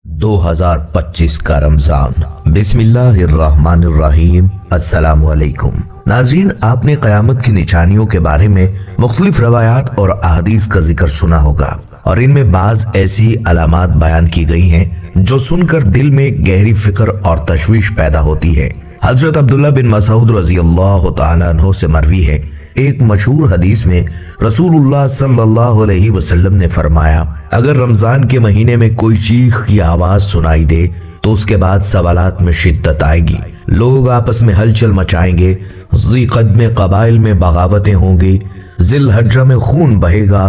2025 का रमजान। बिस्मिल्लाहिर्रहमानिर्रहीम। अस्सलामु अलैकुम। नाज़रीन, आपने क़यामत की निशानियों के बारे में मुख्तलिफ रवायात और अहादीस का जिक्र सुना होगा और इनमें बाज ऐसी अलामात बयान की गई हैं जो सुनकर दिल में गहरी फिक्र और तशवीश पैदा होती है। हजरत अब्दुल्ला बिन मसऊद रज़ियल्लाहु ताला अन्हु से मरवी है, एक मशहूर हदीस में रसूलुल्लाह सल्लल्लाहु अलैहि वसल्लम ने फरमाया, अगर रमजान के महीने में कोई चीख की आवाज सुनाई दे तो उसके बाद सवालात में शिद्दत आएगी, लोग आपस में हलचल मचाएंगे, ज़ीक़द में कबाइल में बगावतें होंगी, ज़िलहज्जा में खून बहेगा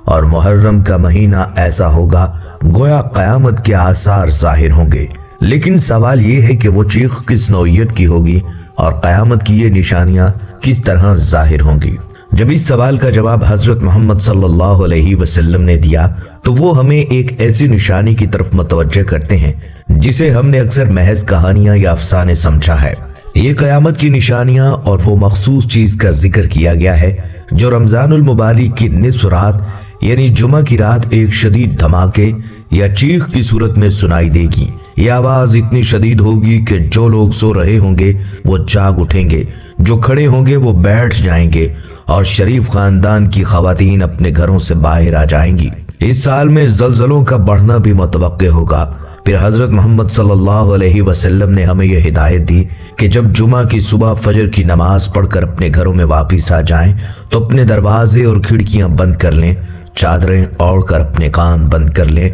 और मुहर्रम का महीना ऐसा होगा गोया क़यामत के आसार ज़ाहिर होंगे। लेकिन सवाल ये है कि वो चीख किस नौइयत की होगी और क़यामत की ये निशानियां किस तरह ज़ाहिर होंगी। जब इस सवाल का जवाब हजरत मोहम्मद सल्लल्लाहु अलैहि वसल्लम ने दिया तो वो हमें एक ऐसी निशानी की तरफ मुतवज्जे करते हैं जिसे हमने अक्सर महज कहानियां या अफसाने समझा है। ये क़यामत की निशानियां और वो मखसूस चीज का जिक्र किया गया है जो रमजानुल मुबारक की निस्फ रात यानी जुमा की रात एक शदीद धमाके या चीख की सूरत में सुनाई देगी। ये आवाज इतनी शदीद होगी कि जो लोग सो रहे होंगे वो जाग उठेंगे, जो खड़े होंगे वो बैठ जाएंगे और शरीफ खानदान की खवातीन अपने घरों से बाहर आ जाएंगी। इस साल में जल्जलों का बढ़ना भी मुतवक्के होगा। फिर हजरत मोहम्मद सल्लल्लाहु अलैहि वसल्लम ने हमें यह हिदायत दी कि जब जुमा की सुबह फजर की नमाज पढ़कर अपने घरों में वापस आ जाएं तो अपने दरवाजे और खिड़कियां बंद कर लें, चादरें ओढ़कर अपने कान बंद कर लें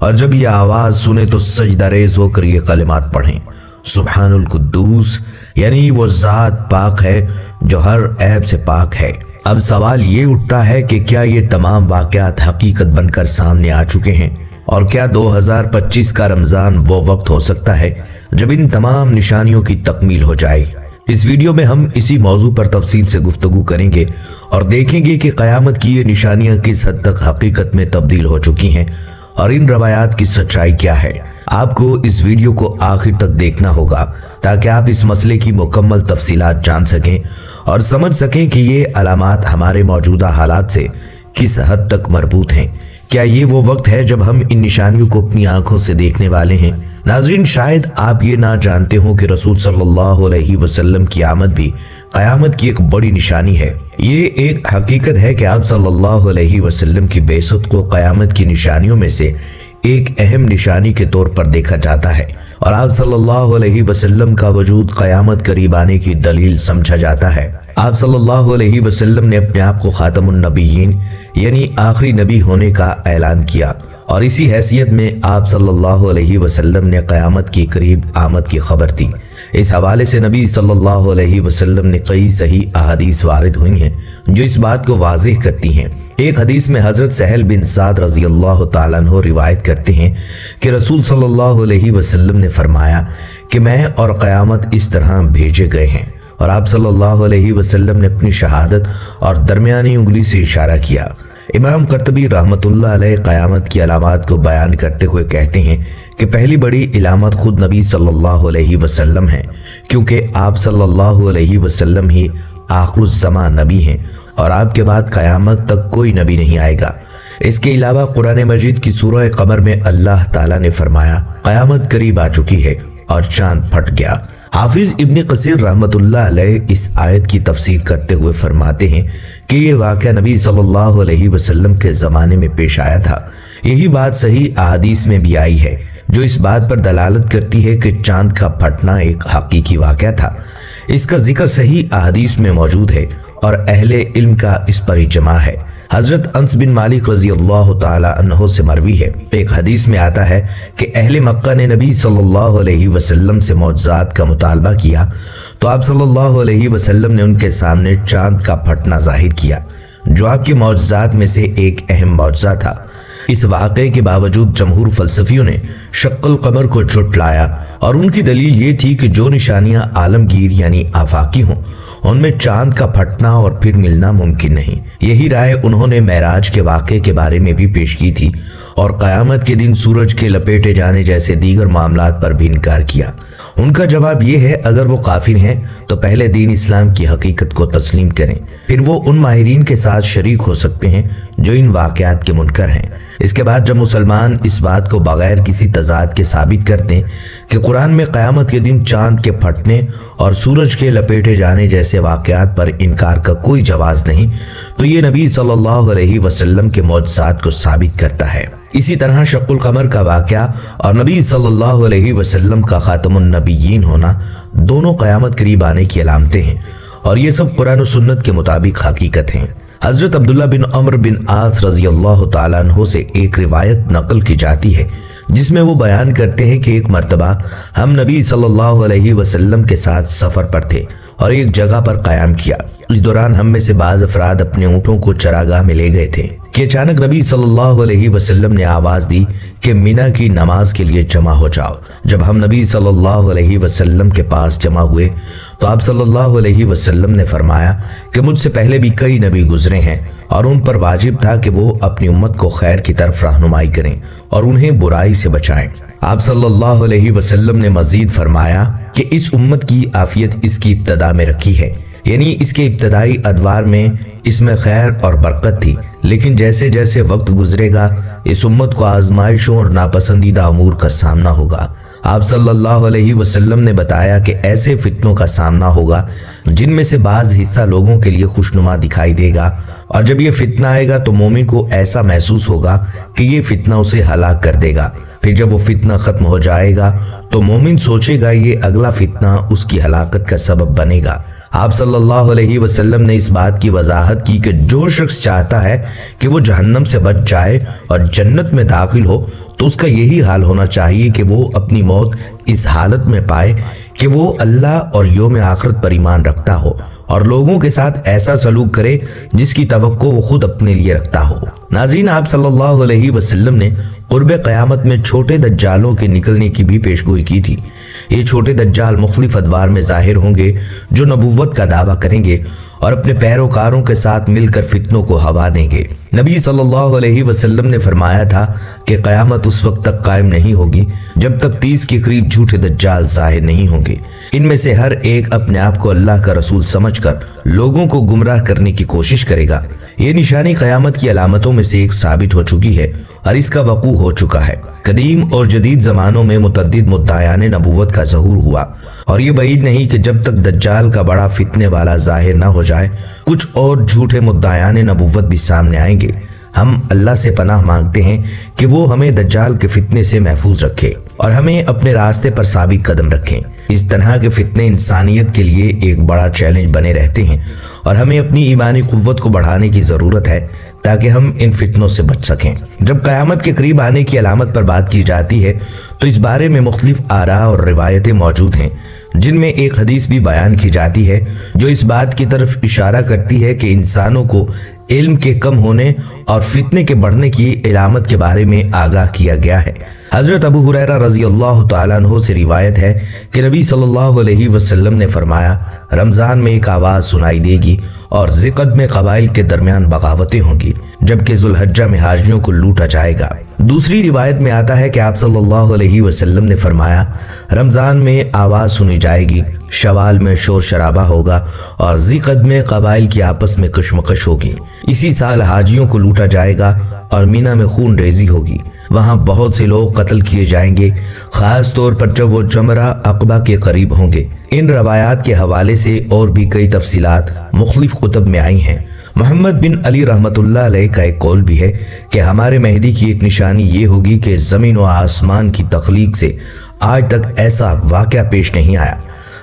और जब ये आवाज सुने तो सजदा रेज़ होकर ये कलिमात पढ़ें, सुब्हानुल कुद्दूस, यानी वो जात पाक है जो हर ऐब से पाक है। अब सवाल ये उठता है कि क्या ये तमाम वाक़यात हकीकत बनकर सामने आ चुके हैं और क्या 2025 का रमजान वो वक्त हो सकता है जब इन तमाम निशानियों की तकमील हो जाए। इस वीडियो में हम इसी मौजू पर तफसील से गुफ्तगू करेंगे और देखेंगे कि क़यामत की ये निशानियां किस हद तक हकीकत में तब्दील हो चुकी हैं और इन रवायात की सच्चाई क्या है। आपको इस वीडियो को आखिर तक देखना होगा ताकि आप इस मसले की मुकम्मल तफसीलात जान सकें और समझ सकें कि ये अलामात हमारे मौजूदा हालात से किस हद तक मरबूत हैं। क्या ये वो वक्त है जब हम इन निशानियों को अपनी आंखों से देखने वाले हैं। नाज़रीन, शायद आप ये ना जानते हो कि रसूल सल्लल्लाहु अलैहि वसल्लम की आमद भी क़यामत की एक बड़ी निशानी है। ये एक हकीकत है कि आप सल्लल्लाहु अलैहि वसल्लम की बेइज्जत को क़यामत की निशानियों में से एक अहम निशानी के तौर पर देखा जाता है और आप सल्लल्लाहु अलैहि वसल्लम का वजूद क़यामत करीब आने की दलील समझा जाता है। आप सल्लल्लाहु अलैहि वसल्लम ने अपने आप को खातमुन नबिय्यीन यानी आखिरी नबी होने का ऐलान किया और इसी हैसियत में आप सल्लल्लाहु अलैहि वसल्लम ने क़यामत की करीब आमद की खबर दी। इस हवाले से नबी सल्लल्लाहु अलैहि वसल्लम ने कई सही अहादीस वारिद हुई हैं जो इस बात को वाज़ेह करती हैं। एक हदीस में हजरत सहल बिन साद रज़ियल्लाहु ताला अन्हु रिवायत करते हैं कि रसूल सल्लल्लाहु अलैहि वसल्लम ने फरमाया कि मैं और क़यामत इस तरह भेजे गए हैं और आप सल्लल्लाहु अलैहि वसल्लम ने अपनी शहादत और दरमियानी उंगली से इशारा किया। इमाम कर्तबी रहमतुल्लाह अलैह क़यामत की अलामात को बयान करते हुए कहते हैं कि पहली बड़ी इलामत खुद नबी सल्लल्लाहु अलैहि वसल्लम है, क्योंकि आप सल्लल्लाहु अलैहि वसल्लम ही आखिरुज़्ज़मान नबी हैं और आपके बाद क़यामत तक कोई नबी नहीं आएगा। इसके अलावा कुरान मजीद की सूरह कमर में अल्लाह ताला ने फरमाया, क़यामत करीब आ चुकी है और चांद फट गया। हाफिज इब्न कसीर रहमतुल्लाह अलैह इस आयत की तफसीर करते हुए फरमाते हैं कि ये वाक़या नबी सल्लल्लाहु अलैहि वसल्लम के ज़माने में पेश आया था। यही बात सही अहादीस में भी आई है जो इस बात पर दलालत करती है कि चांद का फटना एक हकीकी वाक़या था। इसका जिक्र सही अहादीस में मौजूद है और अहले इल्म का इस पर इजमा है। हजरत अनस बिन मालिक रज़ियल्लाहु ताला अन्हु से मरवी है, एक हदीस में आता है कि अहले मक्का ने नबी सल्लल्लाहु अलैहि वसल्लम से मौजज़ात का मुतालबा किया तो आप सल्लल्लाहु अलैहि वसल्लम ने उनके सामने चांद का फटना जाहिर किया जो आपके मौजज़ात में से एक अहम मौजज़ा था। इस वाक़े के बावजूद जमहूर फलसफियों ने शक्ल कमर को झुटलाया और उनकी दलील ये थी कि जो निशानियां आलमगीर यानी आफाकी हों उनमें चांद का फटना और फिर मिलना मुमकिन नहीं। यही राय उन्होंने मेराज के वाक़े के बारे में भी पेश की थी اور قیامت کے دن سورج کے لپیٹے جانے جیسے دیگر معاملات پر بھی انکار کیا۔ ان کا جواب یہ ہے اگر وہ کافر ہیں تو پہلے دین اسلام کی حقیقت کو تسلیم کریں، پھر وہ ان ماہرین کے ساتھ شریک ہو سکتے ہیں جو ان واقعات کے منکر ہیں۔ اس کے بعد جب مسلمان اس بات کو بغیر کسی تضاد کے ثابت کرتے ہیں کہ قرآن میں قیامت کے دن چاند کے پھٹنے اور سورج کے لپیٹے جانے جیسے واقعات پر انکار کا کوئی جواز نہیں، تو یہ نبی صلی اللہ علیہ وسلم کے معجزات کو ثابت کرتا ہے۔ اسی طرح شق القمر کا واقعہ اور نبی صلی اللہ علیہ وسلم کا خاتم النبیین ہونا دونوں قیامت قریب آنے کی علامتیں ہیں، اور یہ سب قرآن و سنت کے مطابق حقیقت ہیں۔ حضرت عبداللہ بن عمرو بن عاص رضی اللہ تعالیٰ عنہ سے ایک روایت نقل کی جاتی ہے جس میں وہ بیان کرتے ہیں کہ ایک مرتبہ ہم نبی صلی اللہ علیہ وسلم کے ساتھ سفر پر تھے اور ایک جگہ پر قیام کیا۔ اس دوران ہم میں سے بعض افراد اپنے اونٹوں کو چراگاہ میں لے گئے تھے کہ اچانک نبی صلی اللہ علیہ وسلم نے آواز دی کہ منی کی نماز کے لیے جمع ہو جاؤ۔ جب ہم نبی صلی اللہ علیہ وسلم کے پاس جمع ہوئے تو آپ صلی اللہ علیہ وسلم نے فرمایا کہ مجھ سے پہلے بھی کئی نبی گزرے ہیں اور ان پر واجب تھا کہ وہ اپنی امت کو خیر کی طرف رہنمائی کریں اور انہیں برائی سے بچائیں۔ آپ صلی اللہ علیہ وسلم نے مزید فرمایا کہ اس امت کی عافیت اس کی ابتدا میں رکھی ہے، یعنی اس کے ابتدائی ادوار میں اس میں خیر اور برکت تھی، لیکن جیسے جیسے وقت گزرے گا اس امت کو آزمائشوں اور ناپسندیدہ امور کا سامنا ہوگا۔ آپ صلی اللہ علیہ وسلم نے بتایا کہ ایسے فتنوں کا سامنا ہوگا جن میں سے بعض حصہ لوگوں کے لیے خوشنما دکھائی دے گا، اور جب یہ فتنہ آئے گا تو مومن کو ایسا محسوس ہوگا کہ یہ فتنہ اسے ہلاک کر دے گا۔ پھر جب وہ فتنہ ختم ہو جائے گا تو مومن سوچے گا یہ اگلا فتنہ اس کی ہلاکت کا سبب بنے گا۔ آپ صلی اللہ علیہ وسلم نے اس بات کی وضاحت کی کہ جو شخص چاہتا ہے کہ وہ جہنم سے بچ جائے اور جنت میں داخل ہو تو اس کا یہی حال ہونا چاہیے کہ وہ اپنی موت اس حالت میں پائے کہ وہ اللہ اور یوم آخرت پر ایمان رکھتا ہو اور لوگوں کے ساتھ ایسا سلوک کرے جس کی توقع وہ خود اپنے لیے رکھتا ہو۔ ناظرین، آپ صلی اللہ علیہ وسلم نے قرب قیامت میں چھوٹے دجالوں کے نکلنے کی بھی پیشگوئی کی تھی۔ یہ چھوٹے دجال مختلف ادوار میں ظاہر ہوں گے جو نبوت کا دعویٰ کریں گے اور اپنے پیروکاروں کے ساتھ مل کر فتنوں کو ہوا دیں گے۔ نبی صلی اللہ علیہ وسلم نے فرمایا تھا کہ قیامت اس وقت تک قائم نہیں ہوگی جب تک 30 کے قریب جھوٹے دجال ظاہر نہیں ہوں گے۔ ان میں سے ہر ایک اپنے آپ کو اللہ کا رسول سمجھ کر لوگوں کو گمراہ کرنے کی کوشش کرے گا۔ یہ نشانی قیامت کی علامتوں میں سے ایک ثابت ہو چکی ہے اور اس کا وقوع ہو چکا ہے۔ قدیم اور جدید زمانوں میں متعدد مدعیان نبوت کا ظہور ہوا، اور یہ بعید نہیں کہ جب تک دجال کا بڑا فتنے والا ظاہر نہ ہو جائے کچھ اور جھوٹے مدعیان نبوت بھی سامنے آئیں گے۔ ہم اللہ سے پناہ مانگتے ہیں کہ وہ ہمیں دجال کے فتنے سے محفوظ رکھے اور ہمیں اپنے راستے پر ثابت قدم رکھیں۔ اس طرح کے فتنے انسانیت کے لیے ایک بڑا چیلنج بنے رہتے ہیں اور ہمیں اپنی ایمانی قوت کو بڑھانے کی ضرورت ہے تاکہ ہم ان فتنوں سے بچ سکیں۔ جب قیامت کے قریب آنے کی علامت پر بات کی جاتی ہے تو اس بارے میں مختلف آراء اور روایتیں موجود ہیں، جن میں ایک حدیث بھی بیان کی جاتی ہے جو اس بات کی طرف اشارہ کرتی ہے کہ انسانوں کو علم کے کم ہونے اور فتنے کے بڑھنے کی علامت کے بارے میں آگاہ کیا گیا ہے۔ حضرت ابو ہریرہ رضی اللہ تعالیٰ عنہ سے روایت ہے کہ نبی صلی اللہ علیہ وسلم نے فرمایا، رمضان میں ایک آواز سنائی دے گی اور ذقت میں قبائل کے درمیان بغاوتیں ہوں گی، جبکہ ذوالحجہ میں حاجیوں کو لوٹا جائے گا۔ دوسری روایت میں آتا ہے کہ آپ صلی اللہ علیہ وسلم نے فرمایا، رمضان میں آواز سنی جائے گی، شوال میں شور شرابہ ہوگا اور ذقت میں قبائل کی آپس میں کشمکش ہوگی۔ اسی سال حاجیوں کو لوٹا جائے گا اور مینا میں خون ریزی ہوگی، وہاں بہت سے لوگ قتل کیے جائیں گے، خاص طور پر جب وہ جمرہ عقبہ کے قریب ہوں گے۔ ان روایات کے حوالے سے اور بھی کئی تفصیلات مختلف کتب میں آئی ہیں۔ محمد بن علی رحمۃ اللہ علیہ کا ایک قول بھی ہے کہ ہمارے مہدی کی ایک نشانی یہ ہوگی کہ زمین و آسمان کی تخلیق سے آج تک ایسا واقعہ پیش نہیں آیا۔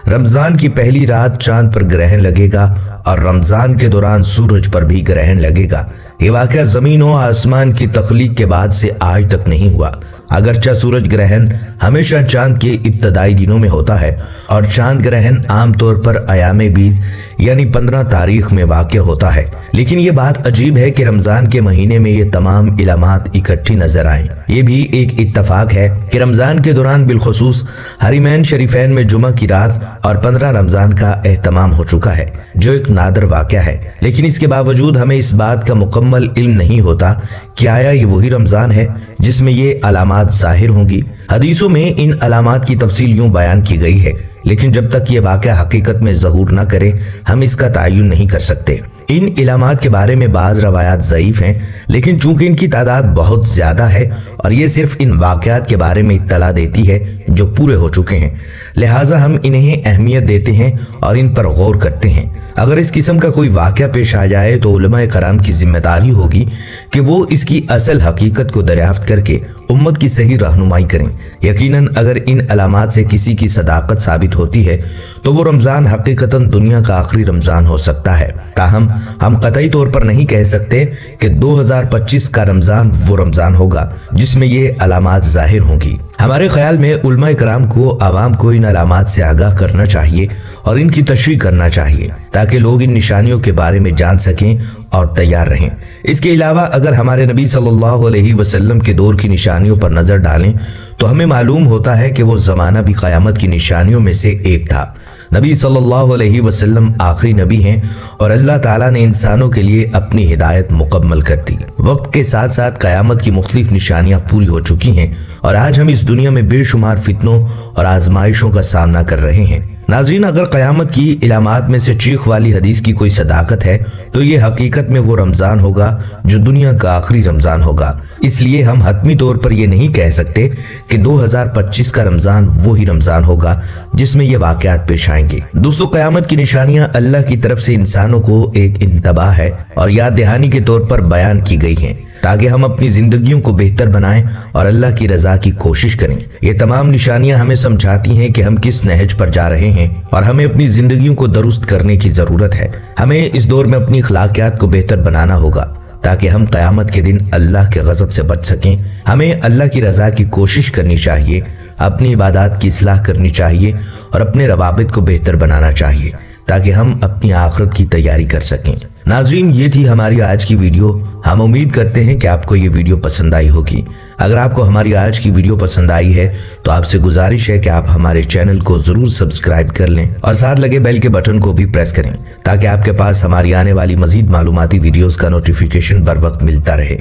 رمضان کی پہلی رات چاند پر گرہن لگے گا اور رمضان کے دوران سورج پر بھی گرہن لگے گا۔ یہ واقعہ زمین و آسمان کی تخلیق کے بعد سے آج تک نہیں ہوا۔ اگرچہ سورج گرہن हमेशा चांद के इब्तदाई दिनों में होता है और चांद ग्रहण आम तौर पर अयाम 20 यानी 15 तारीख में वाक़या होता है। लेकिन ये बात अजीब है कि रमजान के महीने में ये तमाम इलामात इकट्ठी नजर आए। ये भी एक इत्तफाक है कि रमजान के दौरान बिलखुसूस हरिमैन शरीफैन में जुमा की रात और 15 रमजान का एहतमाम हो चुका है, जो एक नादर वाक़या है। लेकिन इसके बावजूद हमें इस बात का मुकम्मल इल्म नहीं होता कि आया ये वही रमजान है जिसमें ये अलामात जाहिर होंगी। हदीसों में इन अलामात की तफसील यूं बयान की गई है, लेकिन जब तक ये वाक़या हकीकत में ज़हूर न करे हम इसका तयन नहीं कर सकते। इन इलामात के बारे में बाज़ रवायात ज़ईफ़ हैं, लेकिन चूंकि इनकी तादाद बहुत ज़्यादा है और ये सिर्फ इन वाक़यात के बारे में इत्तला देती है जो पूरे हो चुके हैं, लिहाजा हम इन्हें अहमियत देते हैं और इन पर गौर करते हैं। अगर इस किस्म का कोई वाक़या पेश आ जाए तो उलमाए कराम की जिम्मेदारी होगी कि वो इसकी असल हकीकत को दरियाफ्त करके उम्मत की सही रहनुमाई करें। यकीनन अगर इन अलामात से किसी की सदाकत साबित होती है तो वो रमज़ान हकीकतन दुनिया का आखिरी रमज़ान हो सकता है। ताहम हम कतई तौर पर नहीं कह सकते कि 2025 का रमज़ान वो रमज़ान होगा जिसमें ये अलामात जाहिर होंगी। हमारे ख्याल में उलमाए कराम को आवाम को इन अलामात से आगाह करना चाहिए और इनकी तशरीह करना चाहिए ताकि लोग इन निशानियों के बारे में जान सकें और तैयार रहें। इसके अलावा अगर हमारे नबी सल्लल्लाहु अलैहि वसल्लम के दौर की निशानियों पर नजर डालें तो हमें मालूम होता है कि वो जमाना भी क़यामत की निशानियों में से एक था। नबी सल्लल्लाहु अलैहि वसल्लम आखिरी नबी हैं और अल्लाह ताला ने इंसानों के लिए अपनी हिदायत मुकम्मल कर दी। वक्त के साथ साथ क़यामत की मुख्तलिफ निशानियां पूरी हो चुकी हैं और आज हम इस दुनिया में बेशुमार फितनों और आजमाइशों का सामना कर रहे हैं। नाज़रीन, अगर क़यामत की इलामात में से चीख वाली हदीस की कोई सदाकत है तो ये हकीकत में वो रमज़ान होगा जो दुनिया का आखिरी रमज़ान होगा। इसलिए हम हतमी तौर पर ये नहीं कह सकते कि 2025 का रमज़ान वो ही रमज़ान होगा जिसमें ये वाक़यात पेश आएंगे। दोस्तों, क़यामत की निशानियां अल्लाह की तरफ से इंसानों को एक इंतबाह है और याद दहानी के तौर पर बयान की गई हैं ताकि हम अपनी जिंदगियों को बेहतर बनाएं और अल्लाह की रजा की कोशिश करें। ये तमाम निशानियां हमें समझाती हैं कि हम किस नहज पर जा रहे हैं और हमें अपनी जिंदगियों को दुरुस्त करने की जरूरत है। हमें इस दौर में अपनी अखलाकियात को बेहतर बनाना होगा ताकि हम क़यामत के दिन अल्लाह के गज़ब से बच सकें। हमें अल्लाह की रजा की कोशिश करनी चाहिए, अपनी इबादत की इस्लाह करनी चाहिए और अपने रवाबित को बेहतर बनाना चाहिए ताकि हम अपनी आखिरत की तैयारी कर सकें। नाज़रीन, ये थी हमारी आज की वीडियो। हम उम्मीद करते हैं कि आपको ये वीडियो पसंद आई होगी। अगर आपको हमारी आज की वीडियो पसंद आई है तो आपसे गुजारिश है कि आप हमारे चैनल को जरूर सब्सक्राइब कर लें और साथ लगे बेल के बटन को भी प्रेस करें ताकि आपके पास हमारी आने वाली मजीद मालूमाती वीडियोस का नोटिफिकेशन बर वक्त मिलता रहे।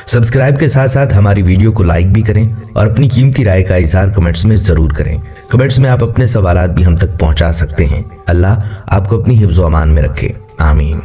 सब्सक्राइब के साथ साथ हमारी वीडियो को लाइक भी करें और अपनी कीमती राय का इजहार कमेंट्स में जरूर करें। कमेंट्स में आप अपने सवालात भी हम तक पहुंचा सकते हैं। अल्लाह आपको अपनी हिफ्ज़ व अमान में रखे। आमीन।